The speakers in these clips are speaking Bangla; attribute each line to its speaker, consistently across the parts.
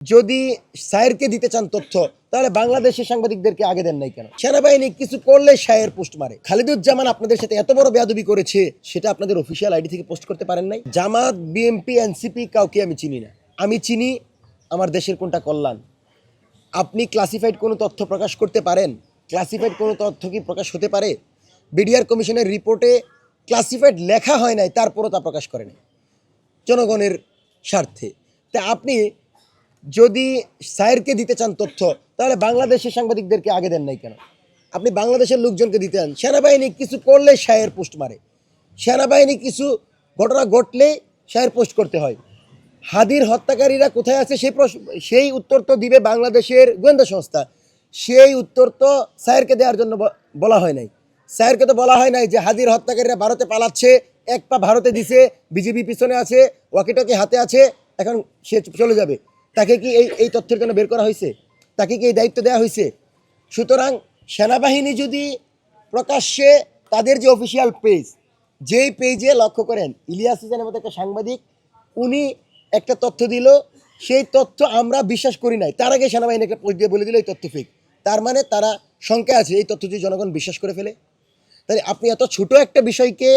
Speaker 1: যদি সায়েরকে দিতে চান তথ্য তাহলে বাংলাদেশের সাংবাদিকদেরকে আগে দেন নাই কেন? সেনাবাহিনী কিছু করলে সায়ের পোস্ট মারে। খালিদুজ্জামান আপনাদের সাথে এত বড় বেয়াদবি করেছে, সেটা আপনাদের অফিসিয়াল আইডি থেকে পোস্ট করতে পারেন নাই। জামাত, বিএমপি, এনসিপি কাউকে আমি চিনি না। আমি চিনি আমার দেশের কোনটা কল্যাণ। আপনি ক্লাসিফাইড কোনো তথ্য প্রকাশ করতে পারেন? ক্লাসিফাইড কোনো তথ্য কি প্রকাশ হতে পারে? বিডিআর কমিশনের রিপোর্টে ক্লাসিফাইড লেখা হয় নাই, তারপরও তা প্রকাশ করেন জনগণের স্বার্থে। তা আপনি যদি সায়েরকে দিতে চান তথ্য তাহলে বাংলাদেশের সাংবাদিকদেরকে আগে দেন নাই কেন? আপনি বাংলাদেশের লোকজনকে দিতে চান। সেনাবাহিনী কিছু করলে সায়ের পোস্ট মারে। সেনাবাহিনী কিছু ঘটনা ঘটলে সায়ের পোস্ট করতে হয়। হাদির হত্যাকারীরা কোথায় আছে সেই উত্তর তো দিবে বাংলাদেশের গোয়েন্দা সংস্থা। সেই উত্তর তো সায়েরকে দেওয়ার জন্য বলা হয় নাই। সায়েরকে তো বলা হয় নাই যে হাদির হত্যাকারীরা ভারতে পালাচ্ছে, এক পা ভারতে দিছে, বিজেপি পিছনে আছে, ওয়াকিটকি হাতে আছে, এখন সে চলে যাবে। তাকে কি এই তথ্যের জন্য বের করা হয়েছে? তাকে কি এই দায়িত্ব দেওয়া হয়েছে? সুতরাং সেনাবাহিনী যদি প্রকাশ্যে তাদের যে অফিসিয়াল পেজ, যেই পেজে লক্ষ্য করেন ইলিয়াস হোসেনের মতো একটা সাংবাদিক, উনি একটা তথ্য দিল, সেই তথ্য আমরা বিশ্বাস করি নাই, তার আগে সেনাবাহিনী একটা পোস্ট দিয়ে বলে দিল এই তথ্য ফেক। তার মানে তারা শঙ্কা আছে এই তথ্য যদি জনগণ বিশ্বাস করে ফেলে। তাহলে আপনি এত ছোট একটা বিষয়কে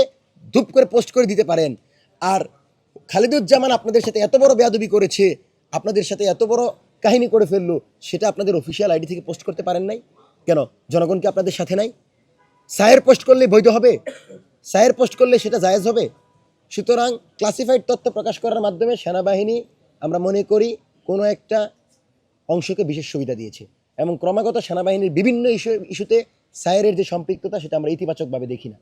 Speaker 1: ধূপ করে পোস্ট করে দিতে পারেন, আর খালিদুজ্জামান আপনাদের সাথে এত বড় বেয়াদবি করেছে, আপনাদের সাথে এত বড় কাহিনী করে ফেললো, সেটা আপনাদের অফিসিয়াল আইডি থেকে পোস্ট করতে পারেন নাই কেন? জনগণ কি আপনাদের সাথে নাই? সায়ের পোস্ট করলে বৈধ হবে? সায়ের পোস্ট করলে সেটা জায়েজ হবে? সুতরাং ক্লাসিফাইড তথ্য প্রকাশ করার মাধ্যমে সেনাবাহিনী আমরা মনে করি কোনো একটা অংশকে বিশেষ সুবিধা দিয়েছে, এবং ক্রমাগত সেনাবাহিনীর বিভিন্ন ইস্যুতে সায়েরের যে সম্পৃক্ততা সেটা আমরা ইতিবাচকভাবে দেখি না।